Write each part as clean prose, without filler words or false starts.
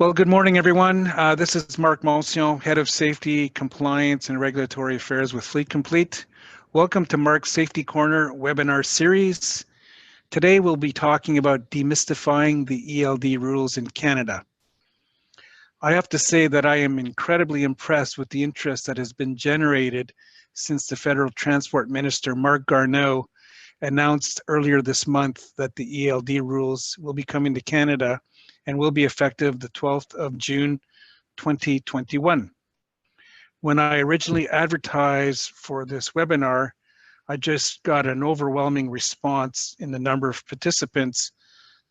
Well, good morning, everyone. This is Marc Moncion, Head of Safety, Compliance, and Regulatory Affairs with Fleet Complete. Welcome to Marc's Safety Corner webinar series. Today, we'll be talking about demystifying the ELD rules in Canada. I have to say that I am incredibly impressed with the interest that has been generated since the Federal Transport Minister, Marc Garneau, announced earlier this month that the ELD rules will be coming to Canada and will be effective the 12th of June, 2021. When I originally advertised for this webinar, I just got an overwhelming response in the number of participants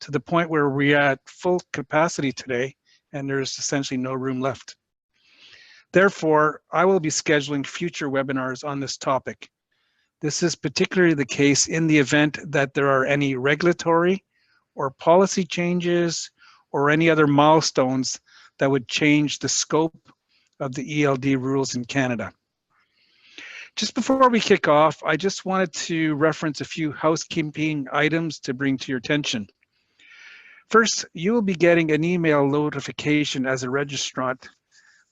to the point where we're at full capacity today and there's essentially no room left. Therefore, I will be scheduling future webinars on this topic. This is particularly the case in the event that there are any regulatory or policy changes or any other milestones that would change the scope of the ELD rules in Canada. Just before we kick off, I just wanted to reference a few housekeeping items to bring to your attention. First, you will be getting an email notification as a registrant.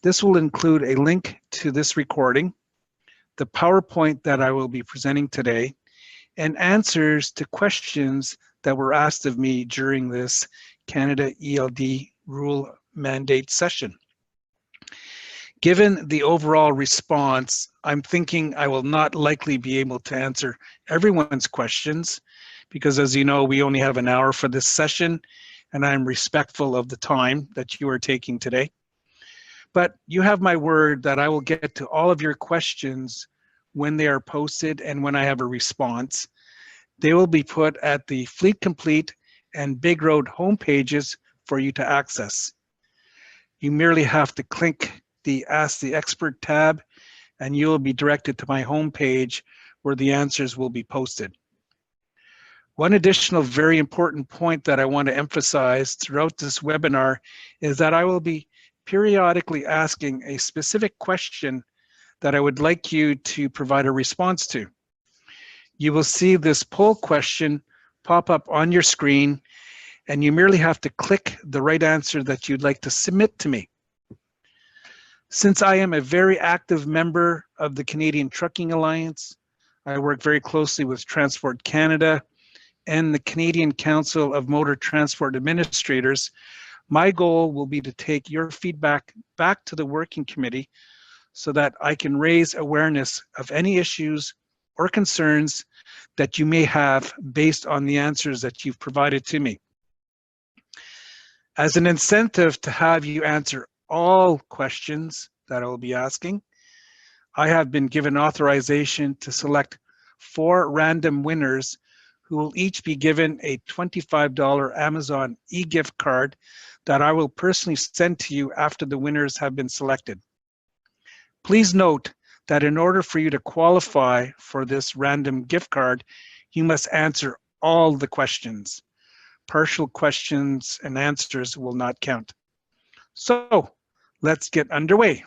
This will include a link to this recording, the PowerPoint that I will be presenting today, and answers to questions that were asked of me during this Canada ELD rule mandate session. Given the overall response, I'm thinking I will not likely be able to answer everyone's questions because, as you know, we only have an hour for this session and I'm respectful of the time that you are taking today. But you have my word that I will get to all of your questions when they are posted and when I have a response. They will be put at the Fleet Complete and Big Road homepages for you to access. You merely have to click the Ask the Expert tab and you will be directed to my homepage where the answers will be posted. One additional very important point that I want to emphasize throughout this webinar is that I will be periodically asking a specific question that I would like you to provide a response to. You will see this poll question pop up on your screen and you merely have to click the right answer that you'd like to submit to me. Since I am a very active member of the Canadian Trucking Alliance, I work very closely with Transport Canada and the Canadian Council of Motor Transport Administrators. My goal will be to take your feedback back to the working committee so that I can raise awareness of any issues or concerns that you may have based on the answers that you've provided to me. As an incentive to have you answer all questions that I will be asking, I have been given authorization to select 4 random winners who will each be given a $25 Amazon e-gift card that I will personally send to you after the winners have been selected. Please note that in order for you to qualify for this random gift card, you must answer all the questions. Partial questions and answers will not count. So let's get underway.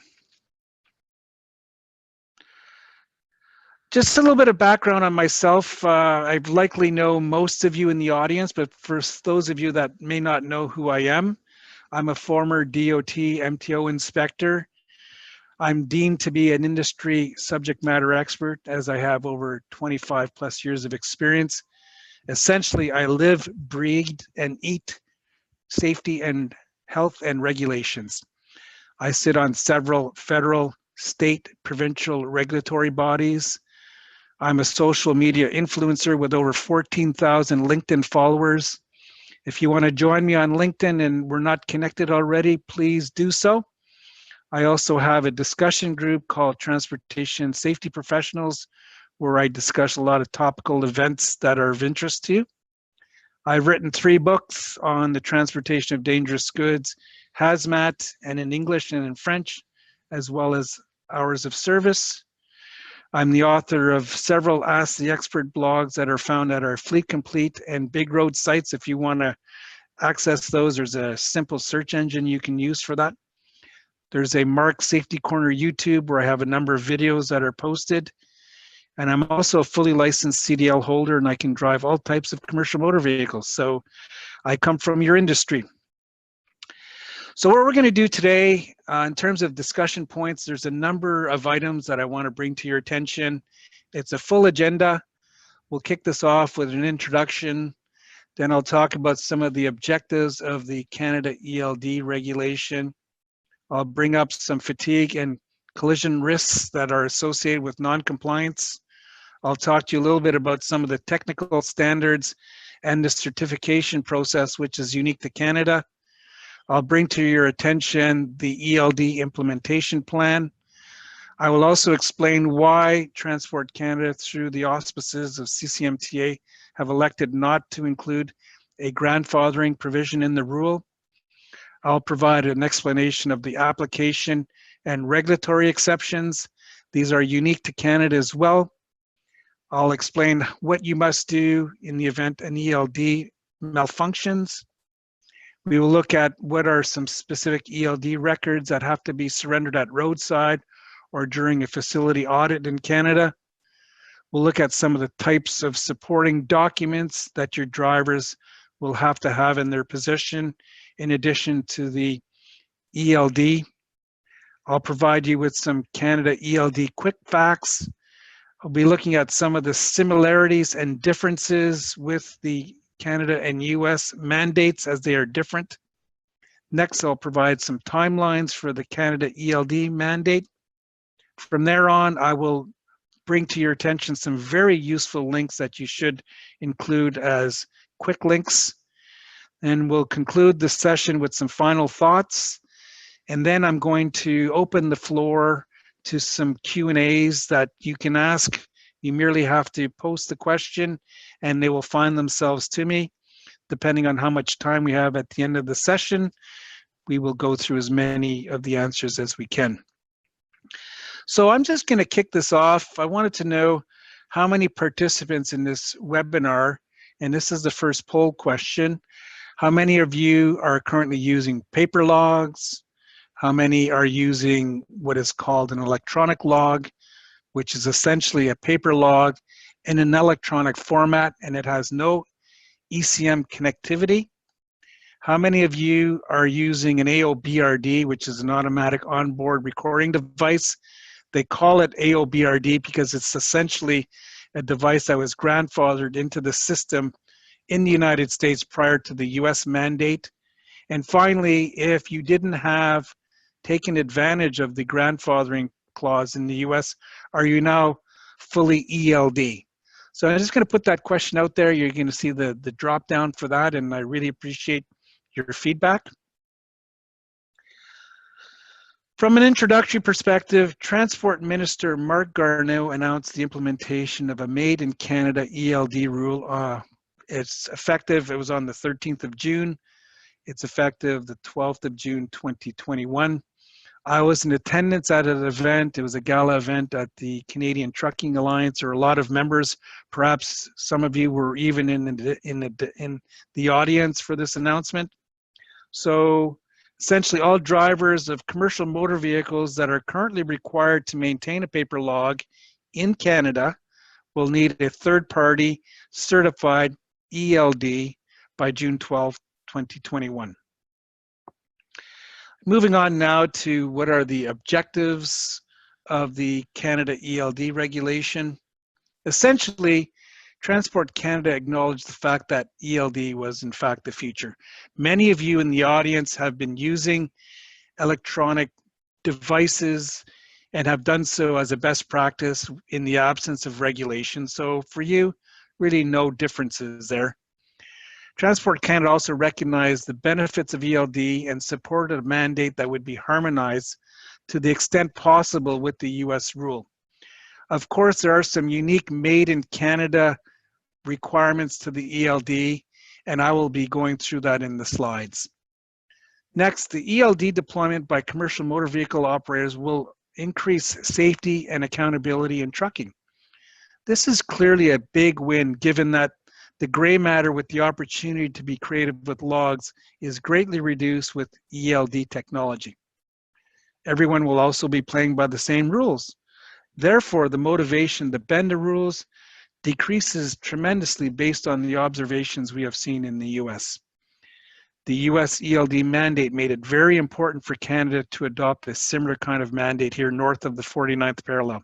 Just a little bit of background on myself. I likely know most of you in the audience, but for those of you that may not know who I am, I'm a former DOT MTO inspector. I'm deemed to be an industry subject matter expert as I have over 25 plus years of experience. Essentially, I live, breathe, and eat safety and health and regulations. I sit on several federal, state, provincial regulatory bodies. I'm a social media influencer with over 14,000 LinkedIn followers. If you want to join me on LinkedIn and we're not connected already, please do so. I also have a discussion group called Transportation Safety Professionals, where I discuss a lot of topical events that are of interest to you. I've written 3 books on the transportation of dangerous goods, hazmat, and in English and in French, as well as hours of service. I'm the author of several Ask the Expert blogs that are found at our Fleet Complete and Big Road sites. If you want to access those, there's a simple search engine you can use for that. There's a Marc Safety Corner YouTube where I have a number of videos that are posted. And I'm also a fully licensed CDL holder and I can drive all types of commercial motor vehicles. So I come from your industry. So what we're going to do today, in terms of discussion points, there's a number of items that I want to bring to your attention. It's a full agenda. We'll kick this off with an introduction. Then I'll talk about some of the objectives of the Canada ELD regulation. I'll bring up some fatigue and collision risks that are associated with non-compliance. I'll talk to you a little bit about some of the technical standards and the certification process, which is unique to Canada. I'll bring to your attention the ELD Implementation Plan. I will also explain why Transport Canada, through the auspices of CCMTA, have elected not to include a grandfathering provision in the rule. I'll provide an explanation of the application and regulatory exceptions. These are unique to Canada as well. I'll explain what you must do in the event an ELD malfunctions. We will look at what are some specific ELD records that have to be surrendered at roadside or during a facility audit in Canada. We'll look at some of the types of supporting documents that your drivers will have to have in their possession in addition to the ELD. I'll provide you with some Canada ELD quick facts. I'll be looking at some of the similarities and differences with the Canada and US mandates as they are different. Next, I'll provide some timelines for the Canada ELD mandate. From there on, I will bring to your attention some very useful links that you should include as quick links. And we'll conclude the session with some final thoughts. And then I'm going to open the floor to some Q&As that you can ask. You merely have to post the question and they will find themselves to me. Depending on how much time we have at the end of the session, we will go through as many of the answers as we can. So I'm just going to kick this off. I wanted to know how many participants in this webinar, and this is the first poll question. How many of you are currently using paper logs? How many are using what is called an electronic log, which is essentially a paper log in an electronic format, and it has no ECM connectivity? How many of you are using an AOBRD, which is an automatic onboard recording device? They call it AOBRD because it's essentially a device that was grandfathered into the system in the United States prior to the US mandate. And finally, if you didn't have taken advantage of the grandfathering clause in the US, are you now fully ELD? So I'm just going to put that question out there. You're going to see the drop down for that, and I really appreciate your feedback. From an introductory perspective, Transport Minister Marc Garneau announced the implementation of a Made in Canada ELD rule. It's effective, it was on the 13th of June. It's effective the 12th of June, 2021. I was in attendance at an event. It was a gala event at the Canadian Trucking Alliance. There were a lot of members. Perhaps some of you were even in the audience for this announcement. So essentially all drivers of commercial motor vehicles that are currently required to maintain a paper log in Canada will need a third-party certified ELD by June 12, 2021. Moving on now to what are the objectives of the Canada ELD regulation. Essentially, Transport Canada acknowledged the fact that ELD was in fact the future. Many of you in the audience have been using electronic devices and have done so as a best practice in the absence of regulation. So for you, really no differences there. Transport Canada also recognized the benefits of ELD and supported a mandate that would be harmonized to the extent possible with the US rule. Of course, there are some unique Made in Canada requirements to the ELD, and I will be going through that in the slides. Next, the ELD deployment by commercial motor vehicle operators will increase safety and accountability in trucking. This is clearly a big win given that the gray matter with the opportunity to be creative with logs is greatly reduced with ELD technology. Everyone will also be playing by the same rules. Therefore, the motivation to bend the rules decreases tremendously based on the observations we have seen in the US. The US ELD mandate made it very important for Canada to adopt a similar kind of mandate here north of the 49th parallel.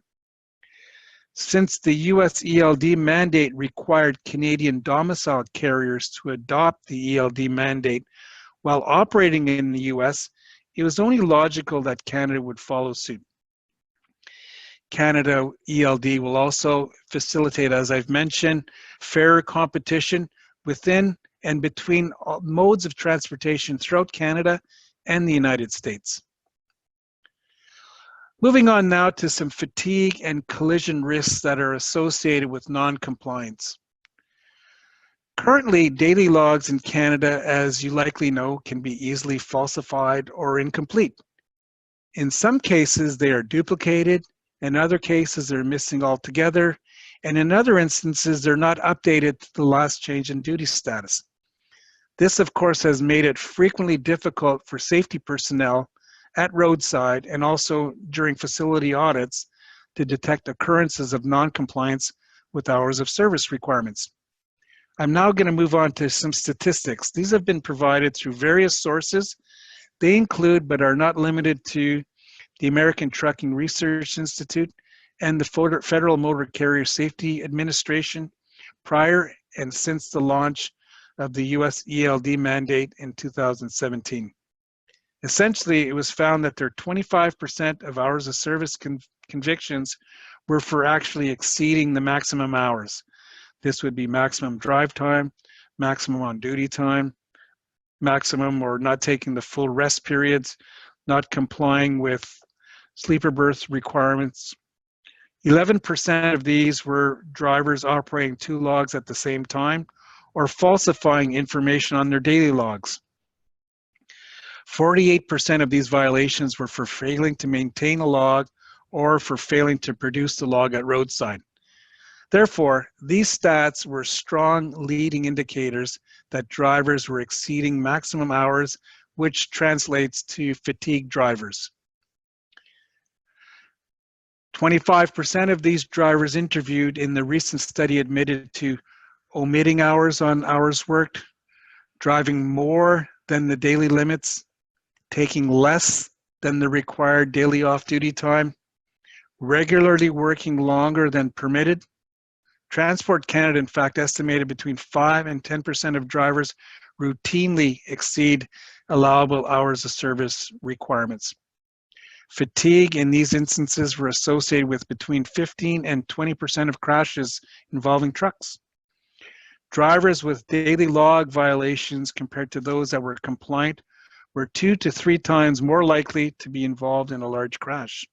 Since the US ELD mandate required Canadian domiciled carriers to adopt the ELD mandate while operating in the US, it was only logical that Canada would follow suit. Canada ELD will also facilitate, as I've mentioned, fairer competition within and between modes of transportation throughout Canada and the United States. Moving on now to some fatigue and collision risks that are associated with non-compliance. Currently, daily logs in Canada, as you likely know, can be easily falsified or incomplete. In some cases, they are duplicated. In other cases, they're missing altogether. And in other instances, they're not updated to the last change in duty status. This, of course, has made it frequently difficult for safety personnel at roadside and also during facility audits to detect occurrences of non-compliance with hours of service requirements. I'm now going to move on to some statistics. These have been provided through various sources. They include, but are not limited to, the American Trucking Research Institute and the Federal Motor Carrier Safety Administration prior and since the launch of the US ELD mandate in 2017. Essentially, it was found that there 25% of hours of service convictions were for actually exceeding the maximum hours. This would be maximum drive time, maximum on duty time, maximum or not taking the full rest periods, not complying with sleeper berth requirements. 11% of these were drivers operating 2 logs at the same time or falsifying information on their daily logs. 48% of these violations were for failing to maintain a log or for failing to produce the log at roadside. Therefore, these stats were strong leading indicators that drivers were exceeding maximum hours, which translates to fatigued drivers. 25% of these drivers interviewed in the recent study admitted to omitting hours on hours worked, driving more than the daily limits, taking less than the required daily off-duty time, regularly working longer than permitted. Transport Canada, in fact, estimated between 5 and 10% of drivers routinely exceed allowable hours of service requirements. Fatigue in these instances were associated with between 15 and 20% of crashes involving trucks. Drivers with daily log violations compared to those that were compliant were 2 to 3 times more likely to be involved in a large crash.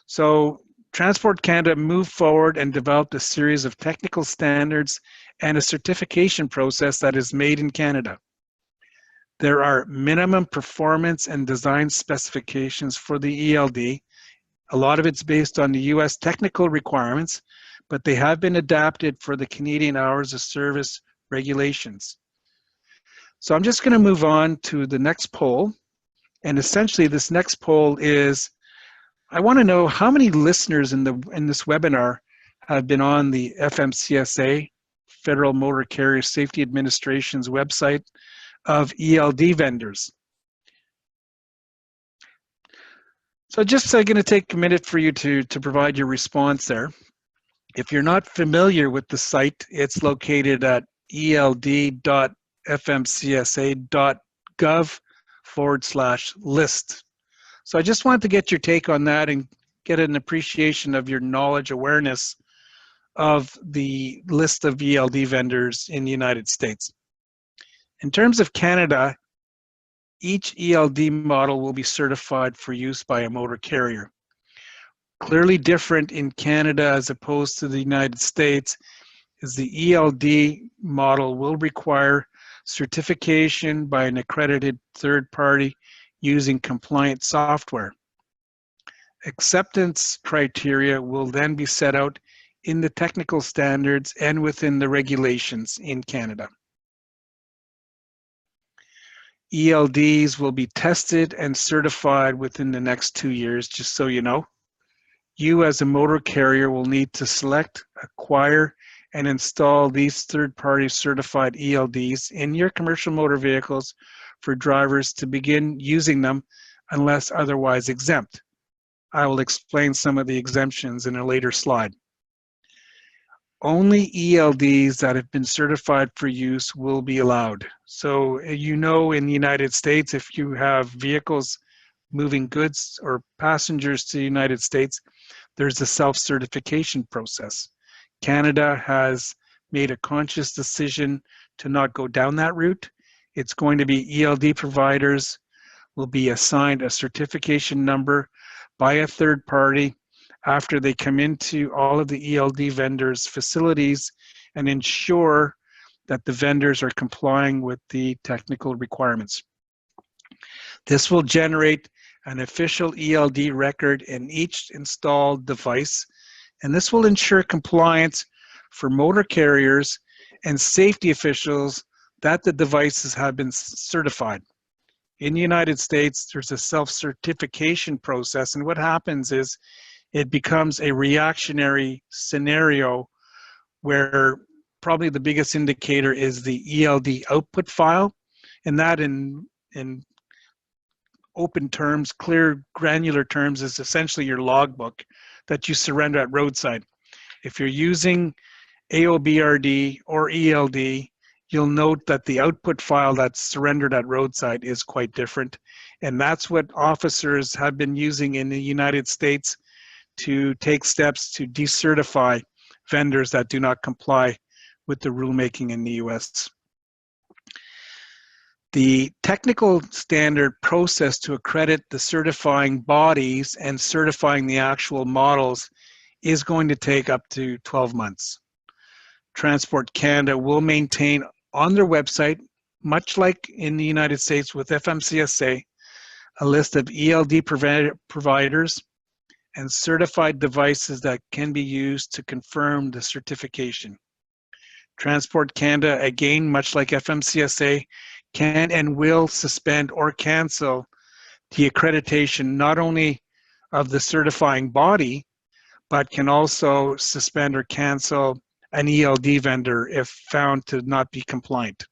So Transport Canada moved forward and developed a series of technical standards and a certification process that is made in Canada. There are minimum performance and design specifications for the ELD. A lot of it's based on the US technical requirements, but they have been adapted for the Canadian hours of service regulations. So I'm just going to move on to the next poll. And essentially this next poll is, I want to know how many listeners in this webinar have been on the FMCSA, Federal Motor Carrier Safety Administration's website of ELD vendors. So just going to take a minute for you to provide your response there. If you're not familiar with the site, it's located at eld.fmcsa.gov/list. So I just wanted to get your take on that and get an appreciation of your knowledge, awareness of the list of ELD vendors in the United States. In terms of Canada, each ELD model will be certified for use by a motor carrier. Clearly different in Canada as opposed to the United States is the ELD model will require certification by an accredited third party using compliant software. Acceptance criteria will then be set out in the technical standards and within the regulations in Canada. ELDs will be tested and certified within the next 2 years, just so you know. You as a motor carrier will need to select, acquire, and install these third-party certified ELDs in your commercial motor vehicles for drivers to begin using them unless otherwise exempt. I will explain some of the exemptions in a later slide. Only ELDs that have been certified for use will be allowed. So you know, in the United States, if you have vehicles moving goods or passengers to the United States, there's a self-certification process. Canada has made a conscious decision to not go down that route. It's going to be ELD providers will be assigned a certification number by a third party after they come into all of the ELD vendors' facilities and ensure that the vendors are complying with the technical requirements. This will generate an official ELD record in each installed device, and this will ensure compliance for motor carriers and safety officials that the devices have been certified. In the United States, there's a self-certification process, and what happens is it becomes a reactionary scenario where probably the biggest indicator is the ELD output file, and that in open terms, clear granular terms, is essentially your logbook that you surrender at Roadside. If you're using AOBRD or ELD, you'll note that the output file that's surrendered at Roadside is quite different. And that's what officers have been using in the United States to take steps to decertify vendors that do not comply with the rulemaking in the US. The technical standard process to accredit the certifying bodies and certifying the actual models is going to take up to 12 months. Transport Canada will maintain on their website, much like in the United States with FMCSA, a list of ELD providers and certified devices that can be used to confirm the certification. Transport Canada, again, much like FMCSA, can and will suspend or cancel the accreditation not only of the certifying body, but can also suspend or cancel an ELD vendor if found to not be compliant.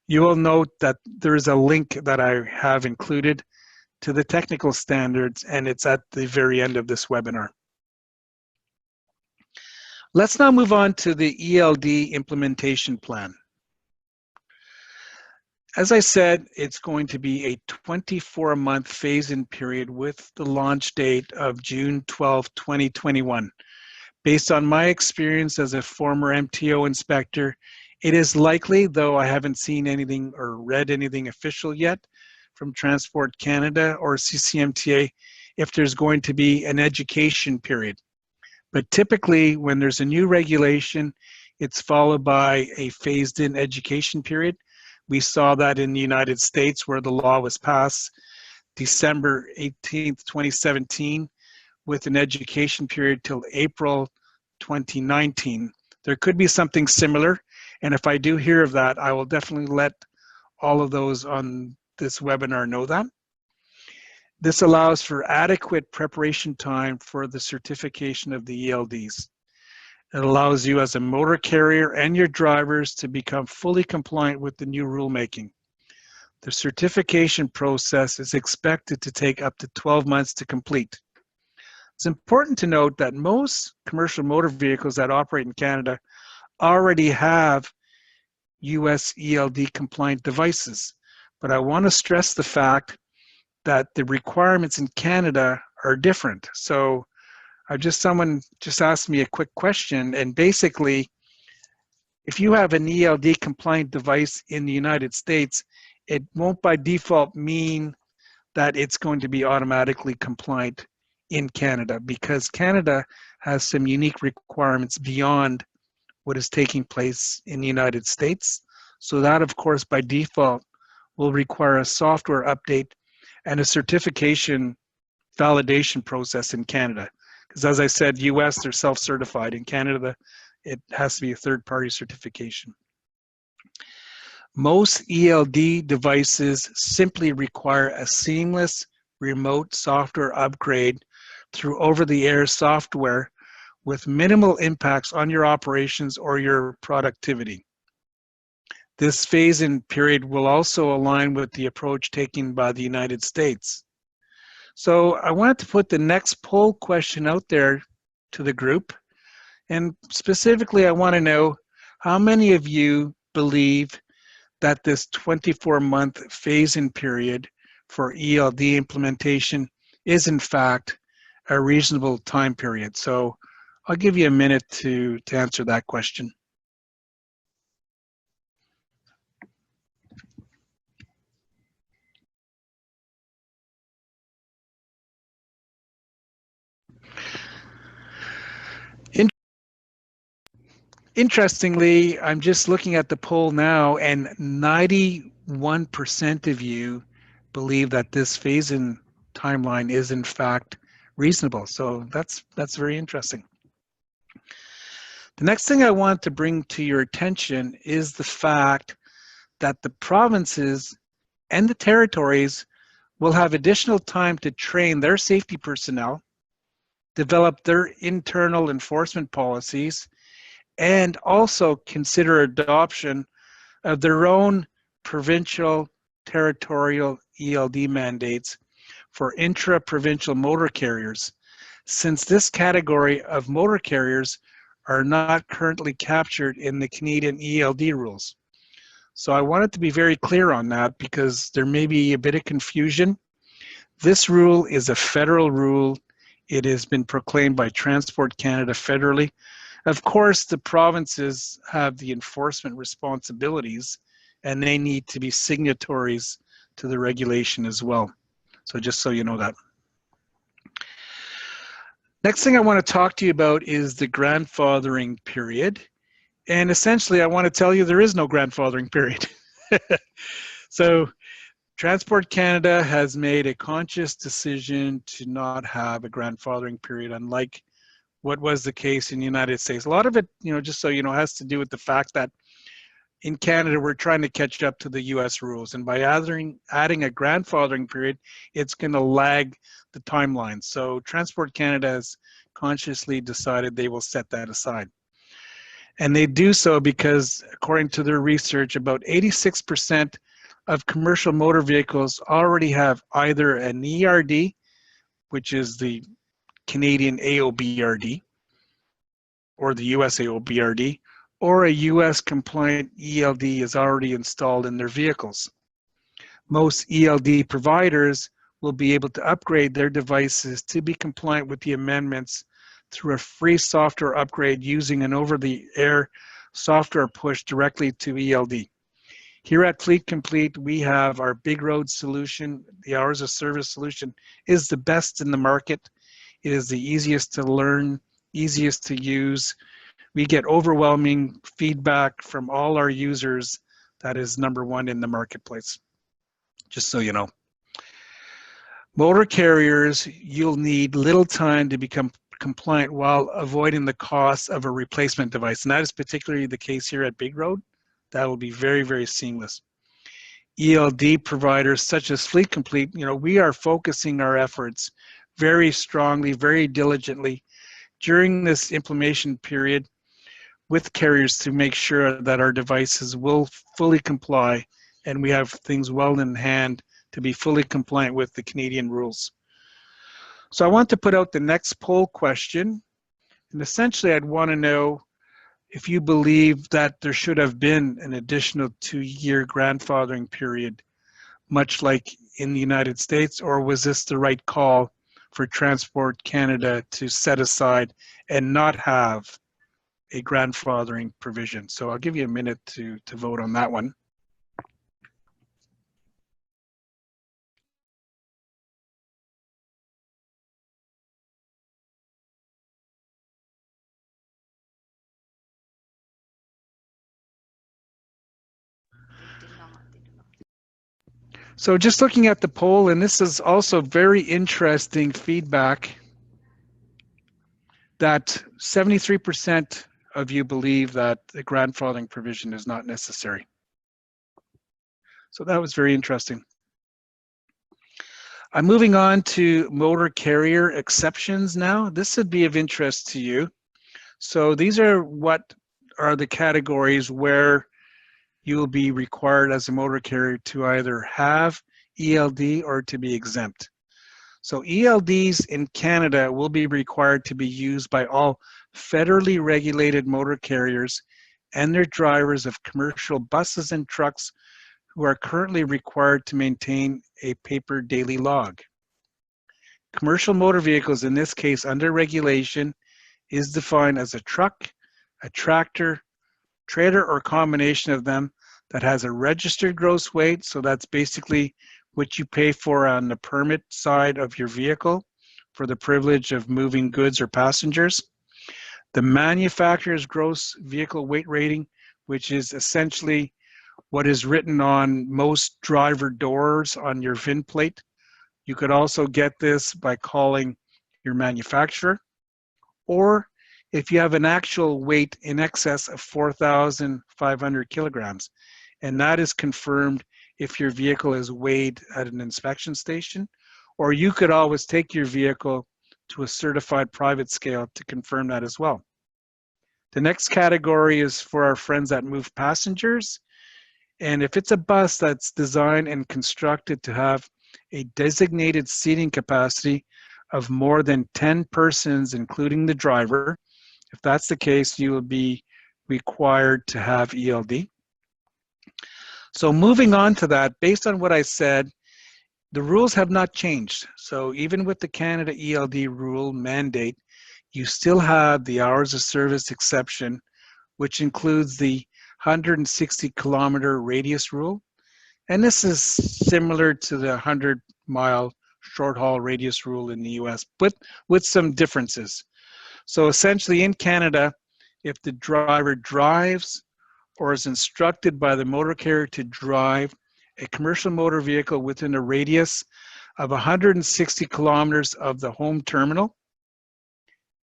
You will note that there is a link that I have included to the technical standards, and it's at the very end of this webinar. Let's now move on to the ELD Implementation Plan. As I said, it's going to be a 24-month phase-in period with the launch date of June 12, 2021. Based on my experience as a former MTO inspector, it is likely, though I haven't seen anything or read anything official yet from Transport Canada or CCMTA, if there's going to be an education period. But typically, when there's a new regulation, it's followed by a phased-in education period. We saw that in the United States, where the law was passed December 18th, 2017, with an education period till April 2019. There could be something similar, and if I do hear of that, I will definitely let all of those on this webinar know that. This allows for adequate preparation time for the certification of the ELDs. It allows you as a motor carrier and your drivers to become fully compliant with the new rulemaking. The certification process is expected to take up to 12 months to complete. It's important to note that most commercial motor vehicles that operate in Canada already have US ELD compliant devices, but I want to stress the fact that the requirements in Canada are different. So someone just asked me a quick question, and basically, if you have an ELD compliant device in the United States, it won't by default mean that it's going to be automatically compliant in Canada, because Canada has some unique requirements beyond what is taking place in the United States. So that, of course, by default, will require a software update and a certification validation process in Canada. Because as I said, US, they're self-certified. In Canada, it has to be a third-party certification. Most ELD devices simply require a seamless remote software upgrade through over-the-air software with minimal impacts on your operations or your productivity. This phase-in period will also align with the approach taken by the United States. So I wanted to put the next poll question out there to the group. And specifically, I want to know how many of you believe that this 24-month phase-in period for ELD implementation is in fact a reasonable time period. So I'll give you a minute to answer that question. Interestingly, I'm just looking at the poll now, and 91% of you believe that this phase-in timeline is in fact reasonable. So that's very interesting. The next thing I want to bring to your attention is the fact that the provinces and the territories will have additional time to train their safety personnel, develop their internal enforcement policies, and also consider adoption of their own provincial territorial ELD mandates for intra-provincial motor carriers, since this category of motor carriers are not currently captured in the Canadian ELD rules. So I wanted to be very clear on that because there may be a bit of confusion. This rule is a federal rule. It has been proclaimed by Transport Canada federally. Of course, the provinces have the enforcement responsibilities and they need to be signatories to the regulation as well. So just so you know that. Next thing I want to talk to you about is the grandfathering period. And essentially, I want to tell you there is no grandfathering period. So Transport Canada has made a conscious decision to not have a grandfathering period, unlike what was the case in the United States. A lot of it, just so you know, has to do with the fact that in Canada, we're trying to catch up to the US rules. And by adding a grandfathering period, it's going to lag the timeline. So Transport Canada has consciously decided they will set that aside. And they do so because, according to their research, about 86% of commercial motor vehicles already have either an ERD, which is the Canadian AOBRD, or the US AOBRD, or a US compliant ELD is already installed in their vehicles. Most ELD providers will be able to upgrade their devices to be compliant with the amendments through a free software upgrade using an over-the-air software push directly to ELD. Here at Fleet Complete, we have our Big Road solution. The hours of service solution is the best in the market. It is the easiest to learn, easiest to use. We get overwhelming feedback from all our users. That is #1 in the marketplace, just so you know. Motor carriers, you'll need little time to become compliant while avoiding the cost of a replacement device. And that is particularly the case here at Big Road. That will be very, very seamless. ELD providers such as Fleet Complete, we are focusing our efforts very strongly, very diligently during this implementation period with carriers to make sure that our devices will fully comply and we have things well in hand to be fully compliant with the Canadian rules. So I want to put out the next poll question. And essentially, I'd want to know if you believe that there should have been an additional 2-year grandfathering period, much like in the United States, or was this the right call for Transport Canada to set aside and not have a grandfathering provision? So I'll give you a minute to vote on that one. So just looking at the poll, and this is also very interesting feedback, that 73% of you believe that the grandfathering provision is not necessary. So that was very interesting. I'm moving on to motor carrier exceptions now. This would be of interest to you. So these are what are the categories where you will be required as a motor carrier to either have ELD or to be exempt. So ELDs in Canada will be required to be used by all federally regulated motor carriers and their drivers of commercial buses and trucks who are currently required to maintain a paper daily log. Commercial motor vehicles, in this case under regulation, is defined as a truck, a tractor, trailer, or combination of them that has a registered gross weight. So that's basically what you pay for on the permit side of your vehicle for the privilege of moving goods or passengers. The manufacturer's gross vehicle weight rating, which is essentially what is written on most driver doors on your VIN plate. You could also get this by calling your manufacturer, or if you have an actual weight in excess of 4,500 kilograms, and that is confirmed if your vehicle is weighed at an inspection station, or you could always take your vehicle to a certified private scale to confirm that as well. The next category is for our friends that move passengers. And if it's a bus that's designed and constructed to have a designated seating capacity of more than 10 persons, including the driver, if that's the case, you will be required to have ELD. So moving on to that, based on what I said, the rules have not changed. So even with the Canada ELD rule mandate, you still have the hours of service exception, which includes the 160-kilometer radius rule. And this is similar to the 100-mile short-haul radius rule in the US, but with some differences. So essentially in Canada, if the driver drives or is instructed by the motor carrier to drive a commercial motor vehicle within a radius of 160 kilometers of the home terminal,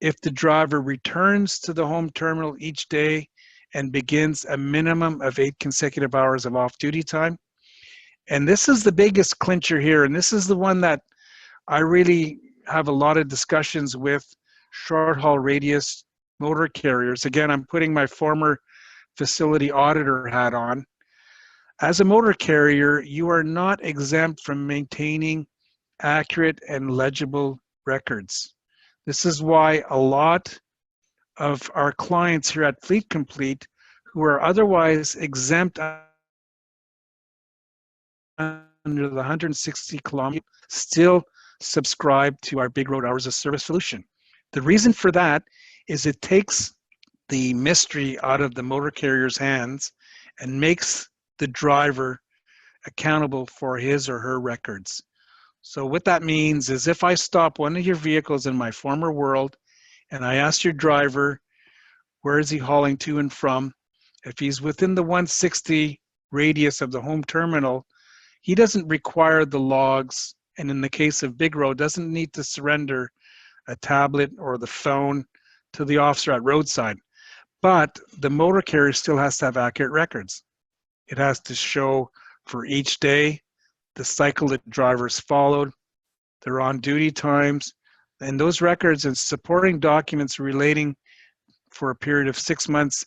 if the driver returns to the home terminal each day and begins a minimum of 8 consecutive hours of off-duty time. And this is the biggest clincher here, and this is the one that I really have a lot of discussions with short-haul radius motor carriers. Again, I'm putting my former facility auditor hat on. As a motor carrier, you are not exempt from maintaining accurate and legible records. This is why a lot of our clients here at Fleet Complete who are otherwise exempt under the 160 kilometers still subscribe to our Big Road Hours of Service solution. The reason for that is it takes the mystery out of the motor carrier's hands and makes the driver accountable for his or her records. So what that means is if I stop one of your vehicles in my former world and I ask your driver, where is he hauling to and from? If he's within the 160 radius of the home terminal, he doesn't require the logs, and in the case of Big Road, doesn't need to surrender a tablet or the phone to the officer at Roadside. But the motor carrier still has to have accurate records. It has to show for each day the cycle that drivers followed, their on-duty times, and those records and supporting documents relating for a period of 6 months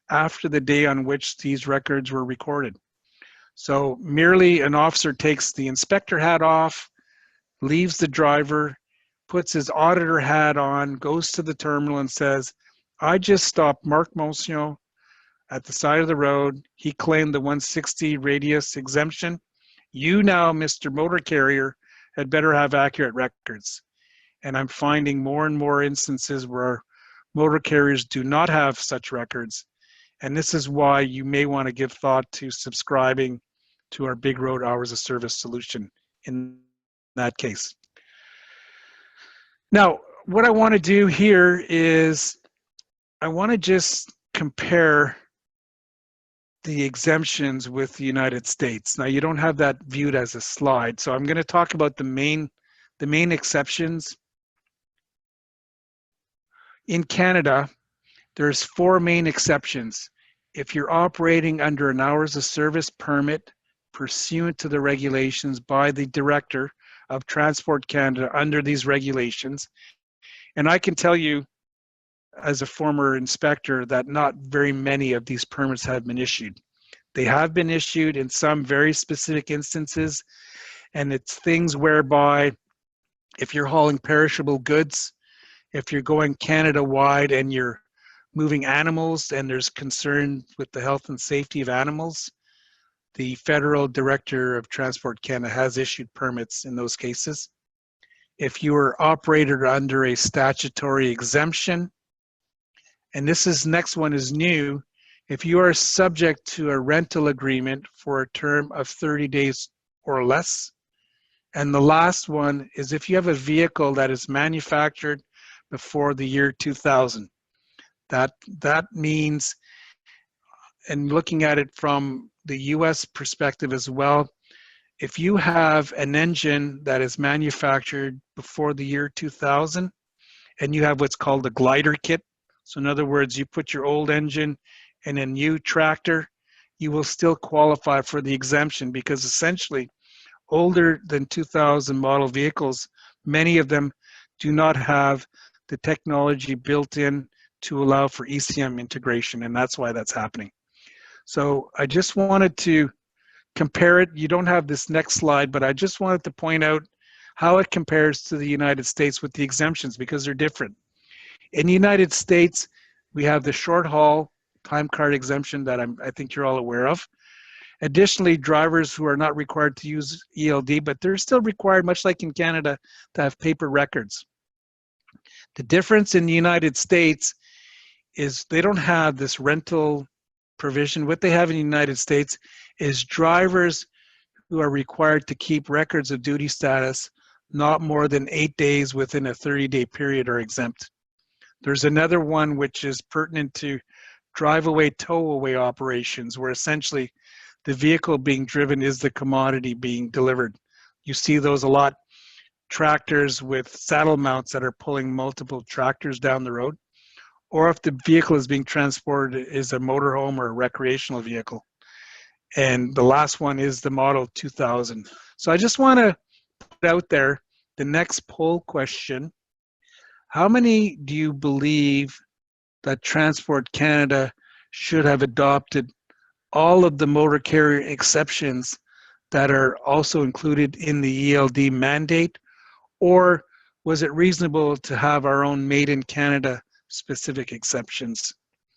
after the day on which these records were recorded. So merely an officer takes the inspector hat off, leaves the driver, puts his auditor hat on, goes to the terminal and says, I just stopped Marc Moncion at the side of the road. He claimed the 160 radius exemption. You now, Mr. Motor Carrier, had better have accurate records. And I'm finding more and more instances where motor carriers do not have such records. And this is why you may want to give thought to subscribing to our Big Road Hours of Service solution in that case. Now, what I want to do here is I want to just compare the exemptions with the United States. Now, you don't have that viewed as a slide, so I'm going to talk about the main exceptions. In Canada, there's 4 main exceptions. If you're operating under an hours of service permit pursuant to the regulations by the Director of Transport Canada under these regulations, and I can tell you as a former inspector, that not very many of these permits have been issued. They have been issued in some very specific instances, and it's things whereby if you're hauling perishable goods, if you're going Canada-wide and you're moving animals and there's concern with the health and safety of animals, the Federal Director of Transport Canada has issued permits in those cases. If you are operated under a statutory exemption, and next one is new, if you are subject to a rental agreement for a term of 30 days or less, and the last one is if you have a vehicle that is manufactured before the year 2000. That means, and looking at it from the US perspective as well, if you have an engine that is manufactured before the year 2000 and you have what's called a glider kit, so in other words, you put your old engine in a new tractor, you will still qualify for the exemption, because essentially older than 2000 model vehicles, many of them do not have the technology built in to allow for ECM integration, and that's why that's happening. So I just wanted to compare it. You don't have this next slide, but I just wanted to point out how it compares to the United States with the exemptions, because they're different. In the United States, we have the short haul time card exemption that I think you're all aware of. Additionally, drivers who are not required to use ELD, but they're still required, much like in Canada, to have paper records. The difference in the United States is they don't have this rental provision. What they have in the United States is drivers who are required to keep records of duty status not more than 8 days within a 30-day period are exempt. There's another one which is pertinent to drive-away, tow-away operations, where essentially the vehicle being driven is the commodity being delivered. You see those a lot, tractors with saddle mounts that are pulling multiple tractors down the road, or if the vehicle is being transported is a motorhome or a recreational vehicle. And the last one is the model 2000. So I just want to put out there the next poll question. How many do you believe that Transport Canada should have adopted all of the motor carrier exceptions that are also included in the ELD mandate? Or was it reasonable to have our own made in Canada specific exceptions?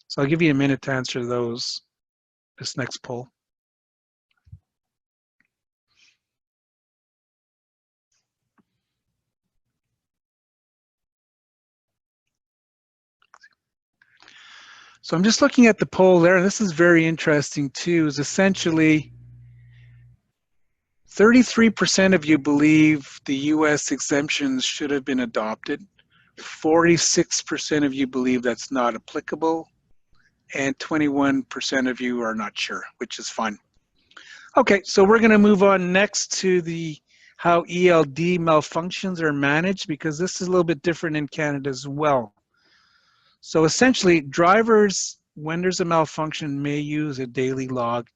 So I'll give you a minute to answer those, this next poll. So I'm just looking at the poll there, and this is very interesting too, is essentially 33% of you believe the US exemptions should have been adopted. 46% of you believe that's not applicable, and 21% of you are not sure, which is fine. Okay, so we're going to move on next to how ELD malfunctions are managed, because this is a little bit different in Canada as well. So essentially, drivers, when there's a malfunction, may use a daily log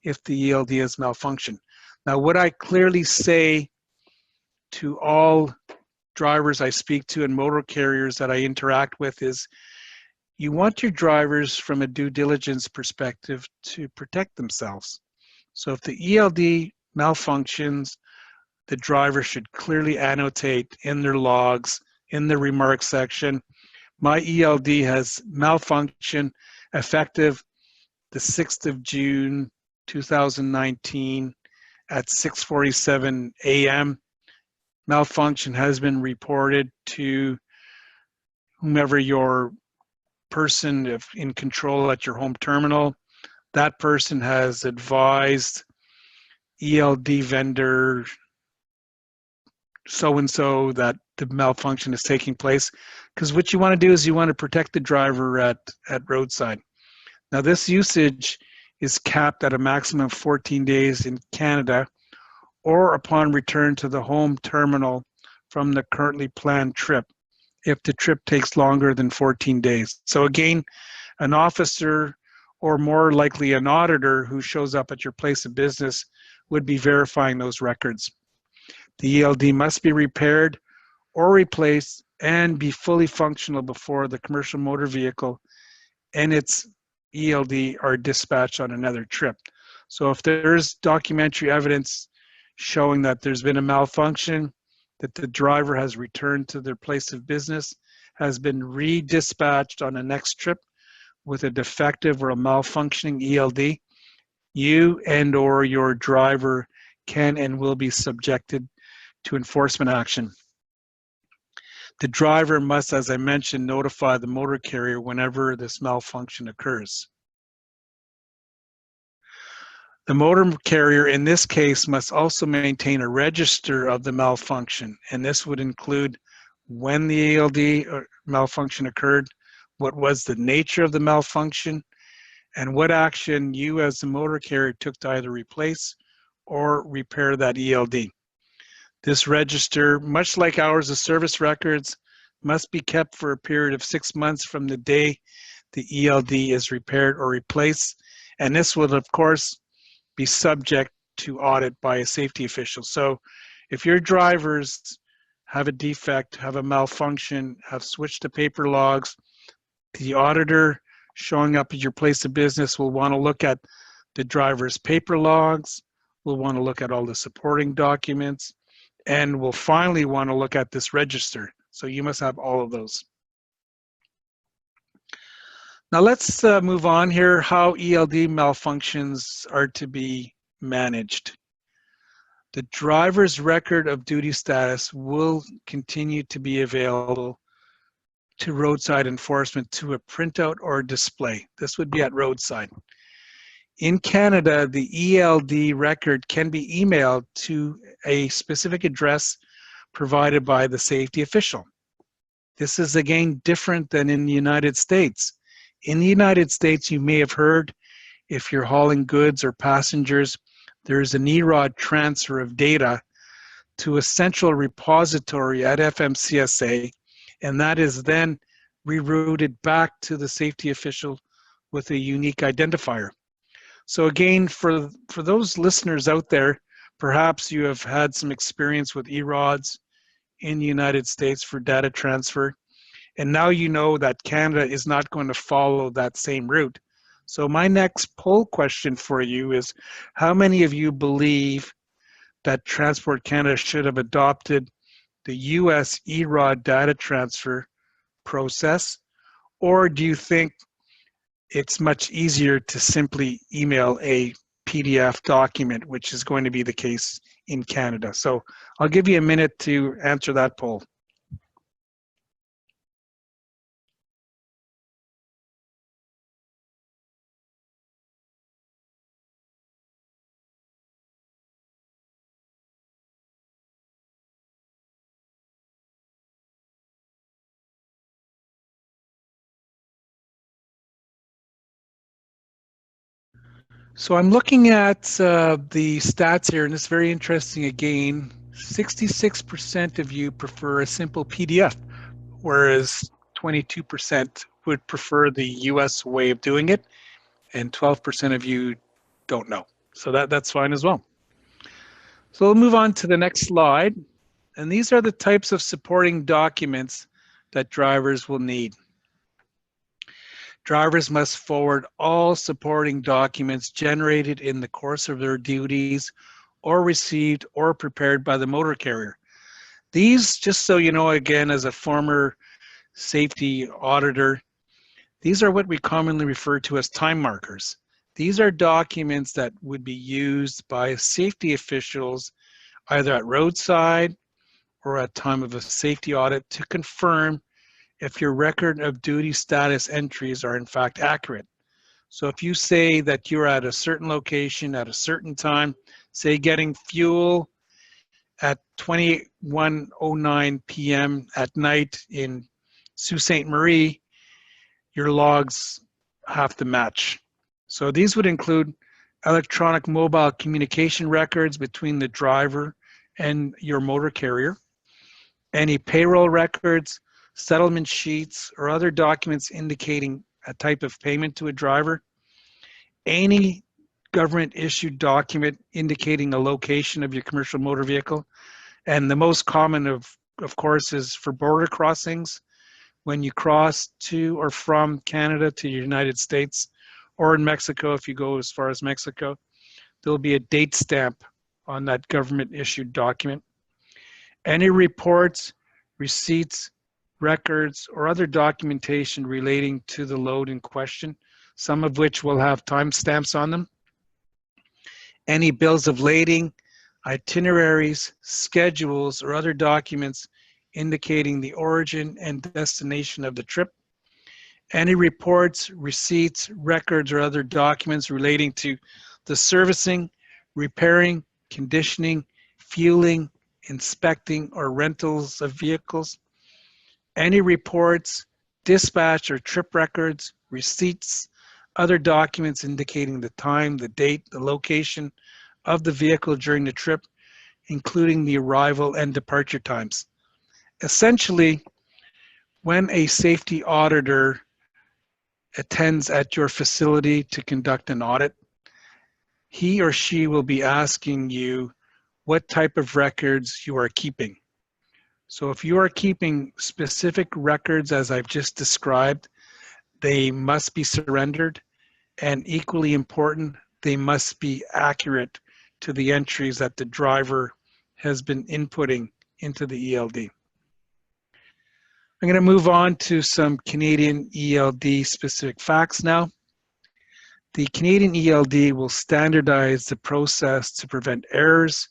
if the ELD has malfunctioned. Now, what I clearly say to all drivers I speak to and motor carriers that I interact with is, you want your drivers from a due diligence perspective to protect themselves. So if the ELD malfunctions, the driver should clearly annotate in their logs, in the remarks section, my ELD has malfunction effective the 6th of June, 2019 at 6:47 a.m. Malfunction has been reported to whomever your person in control at your home terminal. That person has advised ELD vendor so-and-so that the malfunction is taking place. Because what you want to do is you want to protect the driver at Roadside. Now, this usage is capped at a maximum of 14 days in Canada, or upon return to the home terminal from the currently planned trip, if the trip takes longer than 14 days. So again, an officer, or more likely an auditor who shows up at your place of business, would be verifying those records. The ELD must be repaired or replaced and be fully functional before the commercial motor vehicle and its ELD are dispatched on another trip. So if there's documentary evidence showing that there's been a malfunction, that the driver has returned to their place of business, has been redispatched on the next trip with a defective or a malfunctioning ELD, you and or your driver can and will be subjected to enforcement action. The driver must, as I mentioned, notify the motor carrier whenever this malfunction occurs. The motor carrier, in this case, must also maintain a register of the malfunction, and this would include when the ELD malfunction occurred, what was the nature of the malfunction, and what action you as the motor carrier took to either replace or repair that ELD. This register, much like hours of service records, must be kept for a period of 6 months from the day the ELD is repaired or replaced, and this will, of course, be subject to audit by a safety official. So if your drivers have a defect, have a malfunction, have switched to paper logs, the auditor showing up at your place of business will want to look at the driver's paper logs, will want to look at all the supporting documents, and will finally want to look at this register. So you must have all of those. Now let's move on here, how ELD malfunctions are to be managed. The driver's record of duty status will continue to be available to roadside enforcement to a printout or display. This would be at roadside. In Canada, the ELD record can be emailed to a specific address provided by the safety official. This is again different than in the United States. In the United States, you may have heard, if you're hauling goods or passengers, there's an EROD transfer of data to a central repository at FMCSA, and that is then rerouted back to the safety official with a unique identifier. So again, for those listeners out there, perhaps you have had some experience with ERODs in the United States for data transfer, and now you know that Canada is not going to follow that same route. So my next poll question for you is, how many of you believe that Transport Canada should have adopted the US EROD data transfer process, or do you think it's much easier to simply email a PDF document, which is going to be the case in Canada? So I'll give you a minute to answer that poll. So I'm looking at the stats here, and it's very interesting again. 66% of you prefer a simple PDF, whereas 22% would prefer the US way of doing it, and 12% of you don't know. So that's fine as well. So we'll move on to the next slide. And these are the types of supporting documents that drivers will need. Drivers must forward all supporting documents generated in the course of their duties or received or prepared by the motor carrier. These, just so you know, again, as a former safety auditor, these are what we commonly refer to as time markers. These are documents that would be used by safety officials either at roadside or at time of a safety audit to confirm if your record of duty status entries are in fact accurate. So if you say that you're at a certain location at a certain time, say getting fuel at 21:09 p.m. at night in Sault Ste. Marie, your logs have to match. So these would include electronic mobile communication records between the driver and your motor carrier, any payroll records, settlement sheets, or other documents indicating a type of payment to a driver, any government issued document indicating a location of your commercial motor vehicle, and the most common of of course, is for border crossings. When you cross to or from Canada to the United States, or in Mexico, if you go as far as Mexico, there'll be a date stamp on that government issued document. Any reports, receipts, records, or other documentation relating to the load in question, some of which will have timestamps on them. Any bills of lading, itineraries, schedules, or other documents indicating the origin and destination of the trip. Any reports, receipts, records, or other documents relating to the servicing, repairing, conditioning, fueling, inspecting, or rentals of vehicles. Any reports, dispatch or trip records, receipts, other documents indicating the time, the date, the location of the vehicle during the trip, including the arrival and departure times. Essentially, when a safety auditor attends at your facility to conduct an audit, he or she will be asking you what type of records you are keeping. So if you are keeping specific records, as I've just described, they must be surrendered, and equally important, they must be accurate to the entries that the driver has been inputting into the ELD. I'm going to move on to some Canadian ELD specific facts now. The Canadian ELD will standardize the process to prevent errors,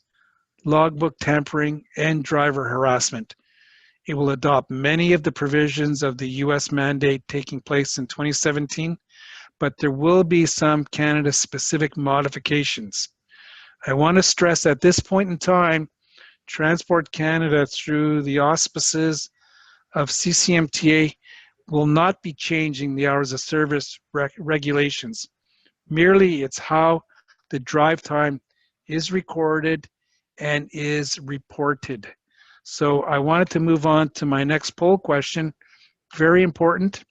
logbook tampering, and driver harassment. It will adopt many of the provisions of the US mandate taking place in 2017, but there will be some Canada-specific modifications. I want to stress at this point in time, Transport Canada, through the auspices of CCMTA, will not be changing the hours of service regulations. Merely, it's how the drive time is recorded and is reported. So I wanted to move on to my next poll question. Very important.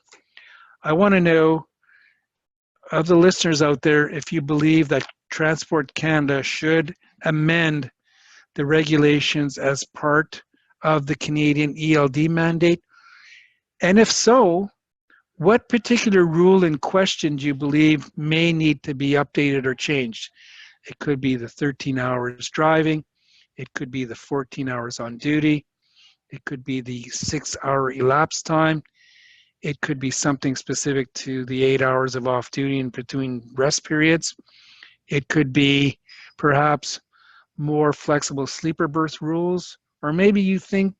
I want to know, of the listeners out there, if you believe that Transport Canada should amend the regulations as part of the Canadian ELD mandate. And if so, what particular rule in question do you believe may need to be updated or changed? It could be the 13 hours driving. It could be the 14 hours on duty. It could be the 6-hour elapsed time. It could be something specific to the 8 hours of off duty in between rest periods. It could be perhaps more flexible sleeper berth rules, or maybe you think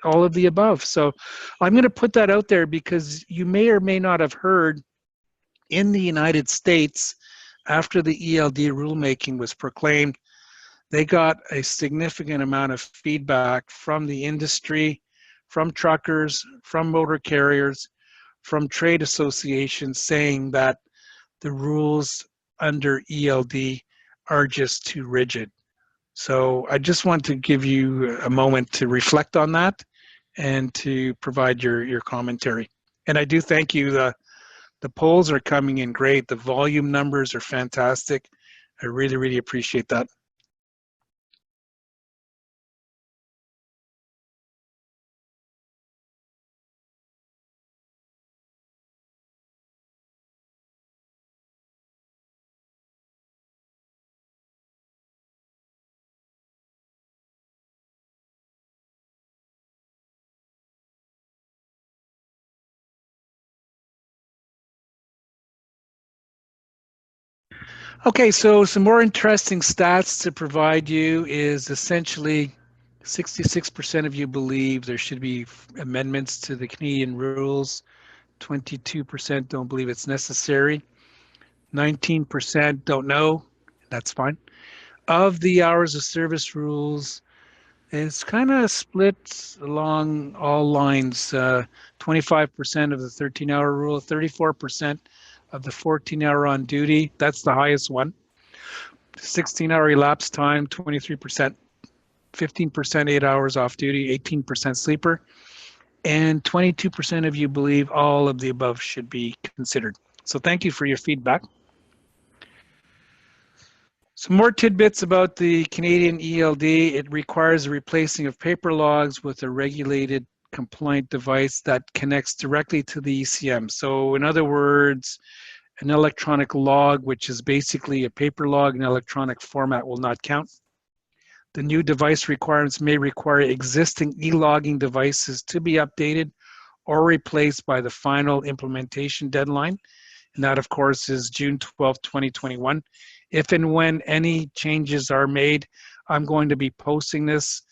all of the above. So I'm going to put that out there because you may or may not have heard in the United States, after the ELD rulemaking was proclaimed, they got a significant amount of feedback from the industry, from truckers, from motor carriers, from trade associations saying that the rules under ELD are just too rigid. So I just want to give you a moment to reflect on that and to provide your commentary. And I do thank you. The polls are coming in great. The volume numbers are fantastic. I really, really appreciate that. Okay, so some more interesting stats to provide you is essentially 66% of you believe there should be amendments to the Canadian rules. 22% don't believe it's necessary. 19% don't know. That's fine. Of the hours of service rules, it's kind of split along all lines. 25% of the 13-hour rule, 34% of the 14-hour on duty. That's the highest one. 16-hour elapsed time, 23%. 15% 8 hours off duty, 18% sleeper. And 22% of you believe all of the above should be considered. So thank you for your feedback. Some more tidbits about the Canadian ELD. It requires the replacing of paper logs with a regulated compliant device that connects directly to the ECM. So in other words, an electronic log, which is basically a paper log in electronic format, will not count. The new device requirements may require existing e-logging devices to be updated or replaced by the final implementation deadline. And that, of course, is June 12, 2021. If and when any changes are made, I'm going to be posting this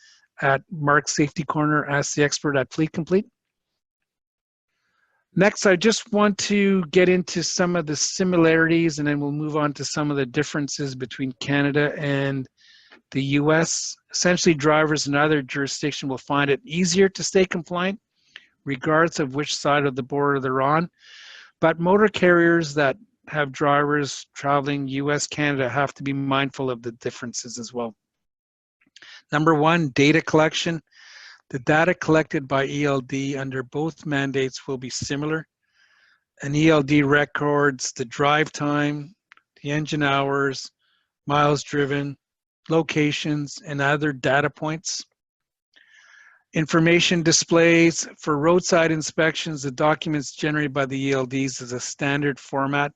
at Marc's Safety Corner, Ask the Expert at Fleet Complete. Next, I just want to get into some of the similarities, and then we'll move on to some of the differences between Canada and the US. Essentially, drivers in other jurisdictions will find it easier to stay compliant, regardless of which side of the border they're on. But motor carriers that have drivers traveling US, Canada have to be mindful of the differences as well. Number one, data collection. The data collected by ELD under both mandates will be similar. An ELD records the drive time, the engine hours, miles driven, locations, and other data points. Information displays for roadside inspections, the documents generated by the ELDs is a standard format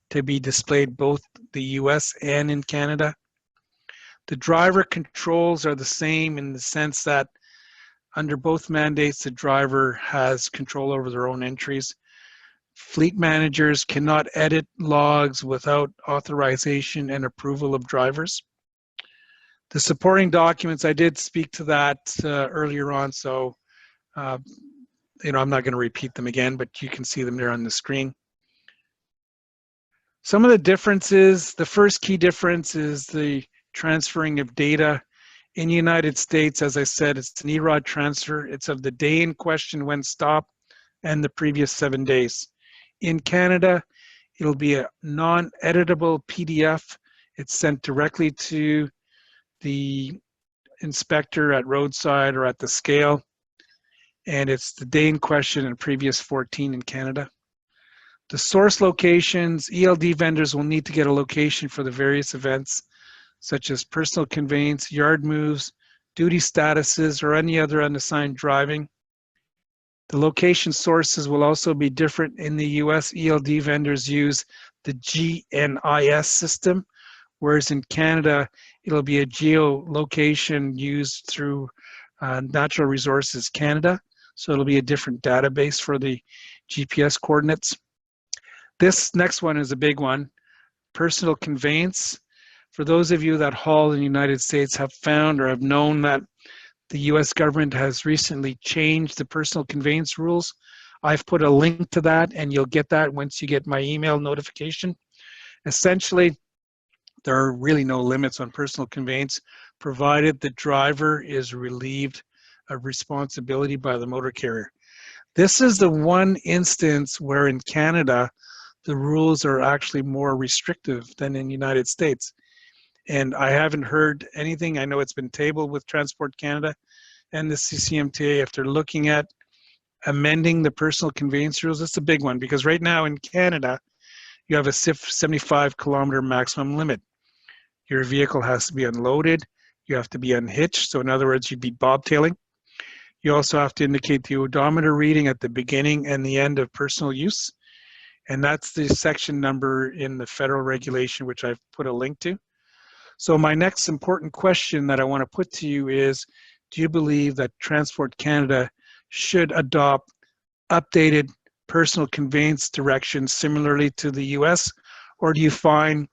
to be displayed both the US and in Canada. The driver controls are the same in the sense that under both mandates, the driver has control over their own entries. Fleet managers cannot edit logs without authorization and approval of drivers. The supporting documents, I did speak to that earlier on, so I'm not going to repeat them again, but you can see them there on the screen. Some of the differences, the first key difference is the transferring of data. In the United States, as I said, it's an EROD transfer. It's of the day in question when stopped and the previous 7 days. In Canada, it'll be a non-editable PDF. It's sent directly to the inspector at Roadside or at the scale, and it's the day in question and previous 14 in Canada. The source locations, ELD vendors will need to get a location for the various events, such as personal conveyance, yard moves, duty statuses, or any other unassigned driving. The location sources will also be different. In the US, ELD vendors use the GNIS system, whereas in Canada, it'll be a geolocation used through Natural Resources Canada. So it'll be a different database for the GPS coordinates. This next one is a big one, personal conveyance. For those of you that haul in the United States have found or have known that the US government has recently changed the personal conveyance rules. I've put a link to that, and you'll get that once you get my email notification. Essentially, there are really no limits on personal conveyance, provided the driver is relieved of responsibility by the motor carrier. This is the one instance where in Canada, the rules are actually more restrictive than in the United States. And I haven't heard anything. I know it's been tabled with Transport Canada and the CCMTA if they're looking at amending the personal conveyance rules. It's a big one because right now in Canada, you have a 75-kilometer maximum limit. Your vehicle has to be unloaded. You have to be unhitched. So in other words, you'd be bobtailing. You also have to indicate the odometer reading at the beginning and the end of personal use. And that's the section number in the federal regulation, which I've put a link to. So my next important question that I want to put to you is, do you believe that Transport Canada should adopt updated personal conveyance directions similarly to the US, or do you find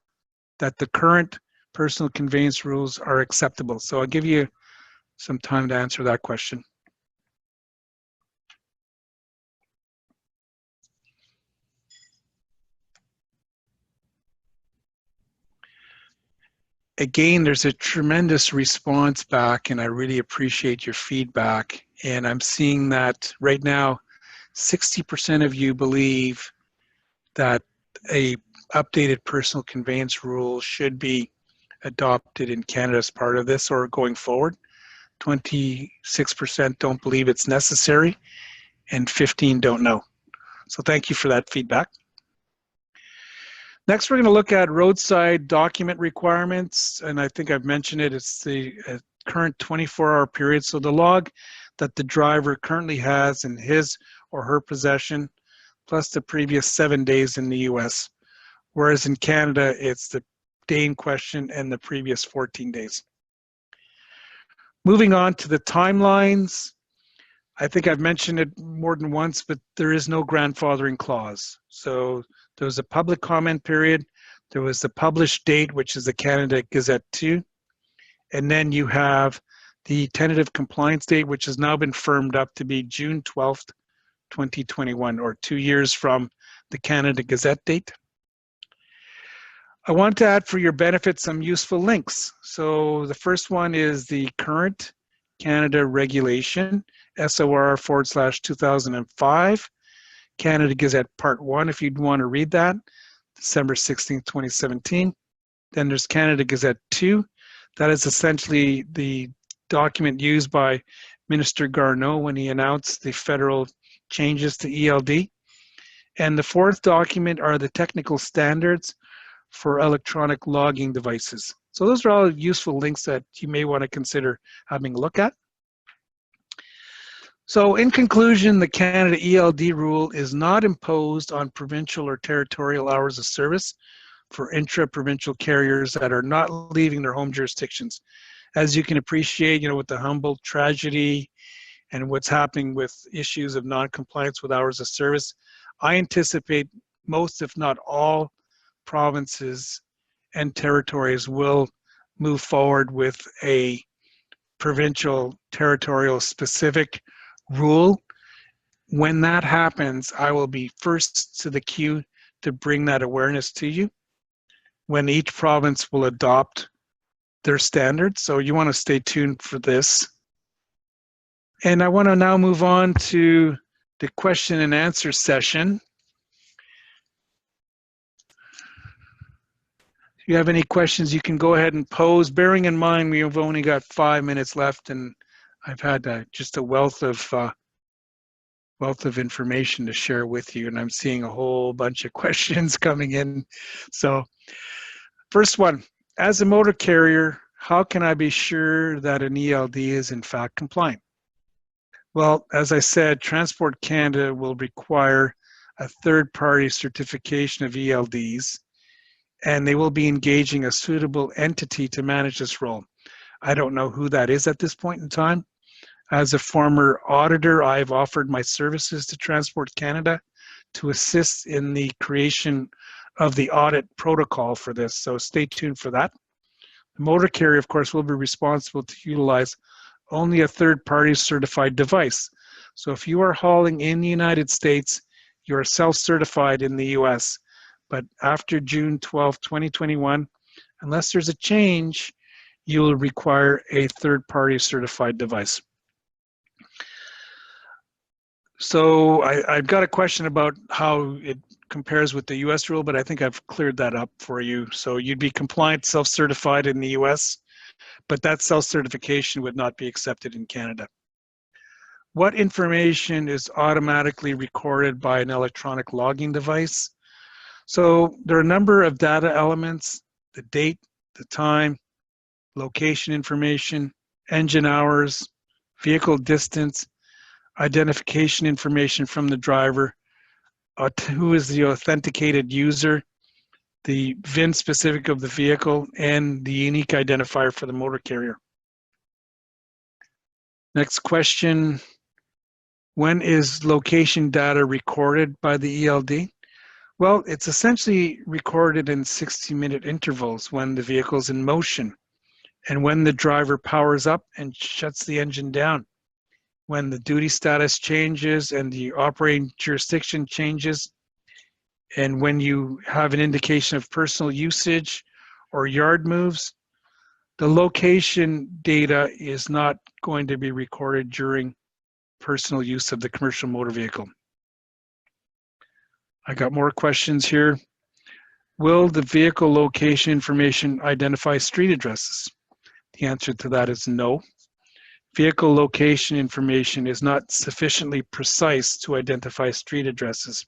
that the current personal conveyance rules are acceptable? So I'll give you some time to answer that question. Again, there's a tremendous response back, and I really appreciate your feedback. And I'm seeing that right now, 60% of you believe that a updated personal conveyance rule should be adopted in Canada as part of this or going forward. 26% don't believe it's necessary, and 15 don't know. So thank you for that feedback. Next, we're going to look at roadside document requirements, and I think I've mentioned it. It's the current 24-hour period, so the log that the driver currently has in his or her possession, plus the previous 7 days in the US, whereas in Canada, it's the day in question and the previous 14 days. Moving on to the timelines, I think I've mentioned it more than once, but there is no grandfathering clause. So there was a public comment period, there was the published date, which is the Canada Gazette 2, and then you have the tentative compliance date, which has now been firmed up to be June 12th, 2021, or 2 years from the Canada Gazette date. I want to add for your benefit some useful links. So the first one is the current Canada regulation, SOR/2005, Canada Gazette Part 1, if you'd want to read that, December 16th, 2017. Then there's Canada Gazette 2. That is essentially the document used by Minister Garneau when he announced the federal changes to ELD. And the fourth document are the technical standards for electronic logging devices. So those are all useful links that you may want to consider having a look at. So in conclusion, the Canada ELD rule is not imposed on provincial or territorial hours of service for intra-provincial carriers that are not leaving their home jurisdictions. As you can appreciate, with the Humboldt tragedy and what's happening with issues of non-compliance with hours of service, I anticipate most, if not all, provinces and territories will move forward with a provincial, territorial specific rule. When that happens, I will be first to the queue to bring that awareness to you when each province will adopt their standards. So you want to stay tuned for this. And I want to now move on to the question and answer session. If you have any questions, you can go ahead and pose, bearing in mind we've only got 5 minutes left, and I've had just a wealth of information to share with you, and I'm seeing a whole bunch of questions coming in. So first one, as a motor carrier, how can I be sure that an ELD is in fact compliant? Well, as I said, Transport Canada will require a third-party certification of ELDs, and they will be engaging a suitable entity to manage this role. I don't know who that is at this point in time. As a former auditor, I've offered my services to Transport Canada to assist in the creation of the audit protocol for this, so stay tuned for that. The motor carrier, of course, will be responsible to utilize only a third-party certified device. So if you are hauling in the United States, you are self-certified in the US. But after June 12, 2021, unless there's a change, you will require a third-party certified device. So I've got a question about how it compares with the US rule, but I think I've cleared that up for you. So you'd be compliant, self-certified in the US, but that self-certification would not be accepted in Canada. What information is automatically recorded by an electronic logging device? So there are a number of data elements: the date, the time, location information, engine hours, vehicle distance, identification information from the driver, who is the authenticated user, the VIN specific of the vehicle, and the unique identifier for the motor carrier. Next question, when is location data recorded by the ELD? Well, it's essentially recorded in 60-minute intervals when the vehicle's in motion, and when the driver powers up and shuts the engine down, when the duty status changes and the operating jurisdiction changes, and when you have an indication of personal usage or yard moves. The location data is not going to be recorded during personal use of the commercial motor vehicle. I got more questions here. Will the vehicle location information identify street addresses? The answer to that is no. Vehicle location information is not sufficiently precise to identify street addresses.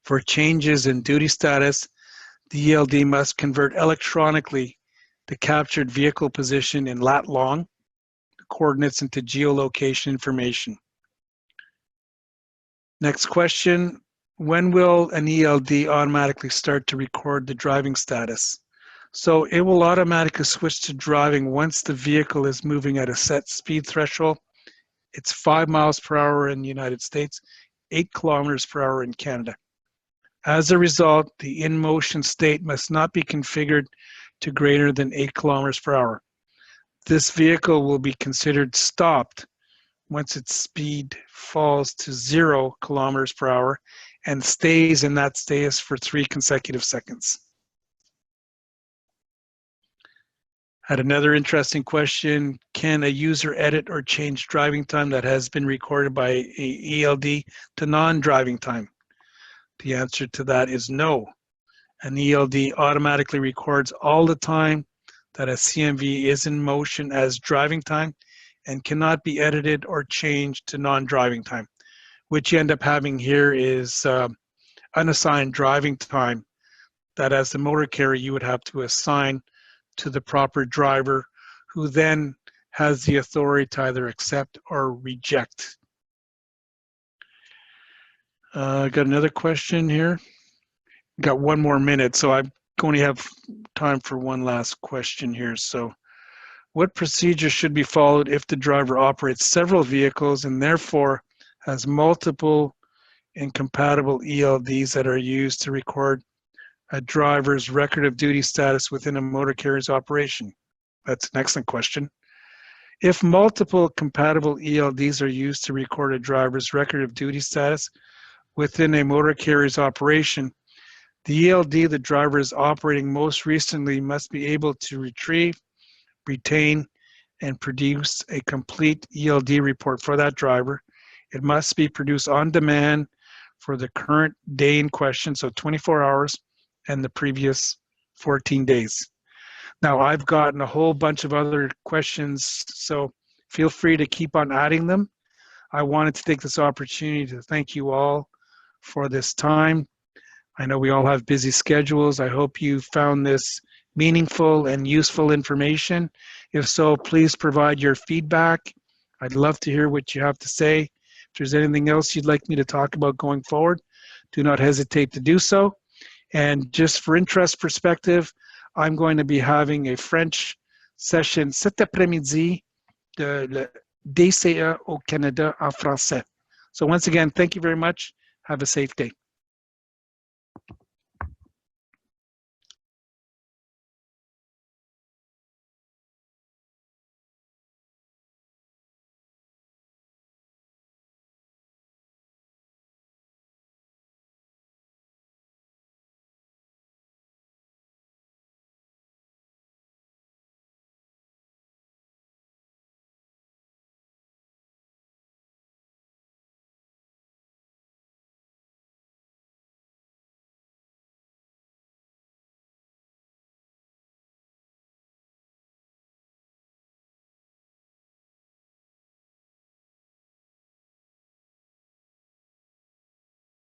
For changes in duty status, The ELD must convert electronically the captured vehicle position in lat long, the coordinates into geolocation information. Next question, when will an ELD automatically start to record the driving status? So it will automatically switch to driving once the vehicle is moving at a set speed threshold. It's 5 miles per hour in the United States, 8 kilometers per hour in Canada. As a result, the in-motion state must not be configured to greater than 8 kilometers per hour. This vehicle will be considered stopped once its speed falls to 0 kilometers per hour and stays in that status for 3 consecutive seconds. Had another interesting question, can a user edit or change driving time that has been recorded by a ELD to non-driving time? The answer to that is no. An ELD automatically records all the time that a CMV is in motion as driving time and cannot be edited or changed to non-driving time. What you end up having here is unassigned driving time that as the motor carrier you would have to assign to the proper driver, who then has the authority to either accept or reject. Got another question here. Got 1 more minute, so I'm going to have time for one last question here. So, what procedure should be followed if the driver operates several vehicles and therefore has multiple incompatible ELDs that are used to record a driver's record of duty status within a motor carrier's operation? That's an excellent question. If multiple compatible ELDs are used to record a driver's record of duty status within a motor carrier's operation, the ELD the driver is operating most recently must be able to retrieve, retain, and produce a complete ELD report for that driver. It must be produced on demand for the current day in question, so 24 hours, and the previous 14 days. Now, I've gotten a whole bunch of other questions, so feel free to keep on adding them. I wanted to take this opportunity to thank you all for this time. I know we all have busy schedules. I hope you found this meaningful and useful information. If so, please provide your feedback. I'd love to hear what you have to say. If there's anything else you'd like me to talk about going forward, do not hesitate to do so. And just for interest perspective, I'm going to be having a French session cet après-midi de le DCE au Canada en français. So once again, thank you very much. Have a safe day.